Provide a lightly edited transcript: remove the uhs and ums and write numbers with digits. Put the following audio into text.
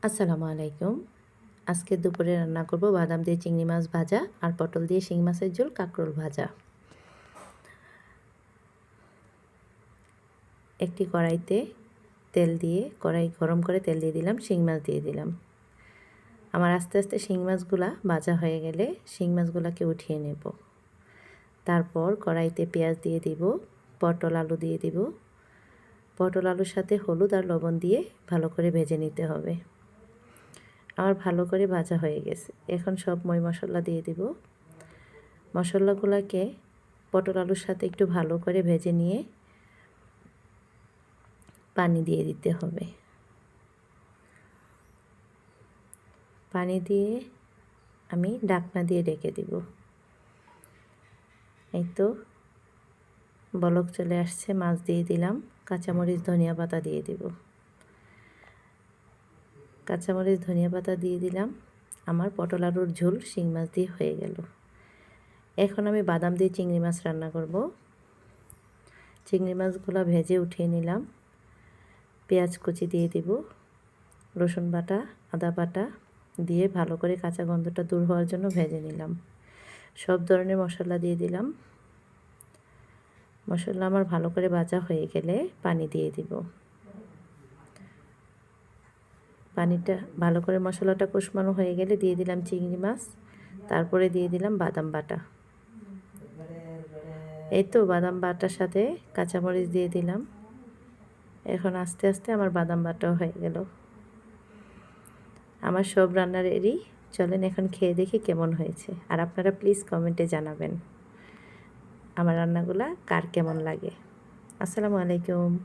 আসসালামু আলাইকুম। আজকে দুপুরে রান্না করব বাদাম দিয়ে চিংড়ি মাছ ভাজা আর পটল দিয়ে শিং মাছের ঝোল, কাঁকরোল ভাজা। একটি কড়াইতে তেল দিয়ে কড়াই গরম করে তেল দিয়ে দিলাম, শিং মাছ দিয়ে দিলাম। আমার আস্তে আস্তে শিং মাছগুলা ভাজা হয়ে গেলে শিং মাছগুলাকে উঠিয়ে নেব। তারপর কড়াইতে পেঁয়াজ দিয়ে দিব, পটল আলু দিয়ে দিব। পটল আলুর সাথে হলুদ আর লবণ দিয়ে ভালো করে ভেজে নিতে হবে। আমার ভালো করে ভাজা হয়ে গেছে। এখন সব মই মশলা দিয়ে দিব। মশলাগুলোকে পটল আলুর সাথে একটু ভালো করে ভেজে নিয়ে পানি দিয়ে দিতে হবে। পানি দিয়ে আমি ঢাকনা দিয়ে ঢেকে দিব। এই তো বলক চলে আসছে, মাছ দিয়ে দিলাম, কাঁচামরিচ ধনিয়া পাতা দিয়ে দিব। কাঁচামরিচ ধনিয়া পাতা দিয়ে দিলাম। আমার পটল আলুর ঝোল শিং মাছ দিয়ে হয়ে গেল। এখন আমি বাদাম দিয়ে চিংড়ি মাছ রান্না করব। চিংড়ি মাছগুলো ভেজে উঠিয়ে নিলাম। পেঁয়াজ কুচি দিয়ে দিব, রসুন বাটা, আদা বাটা দিয়ে ভালো করে কাঁচা গন্ধটা দূর হওয়ার জন্য ভেজে নিলাম। সব ধরনের মশলা দিয়ে দিলাম। মশলা আমার ভালো করে ভাজা হয়ে গেলে পানি দিয়ে দিব। পানিটা ভালো করে মশলাটা কষানো হয়ে গেলে দিয়ে দিলাম চিংড়ি মাছ, তারপরে দিয়ে দিলাম বাদাম বাটা। এই তো বাদাম বাটার সাথে কাঁচামরিচ দিয়ে দিলাম। এখন আস্তে আস্তে আমার বাদাম বাটাও হয়ে গেল। আমার সব রান্না রেডি। চলেন এখন খেয়ে দেখি কেমন হয়েছে। আর আপনারা প্লিজ কমেন্টে জানাবেন আমার রান্নাগুলা কার কেমন লাগে। আসসালামু আলাইকুম।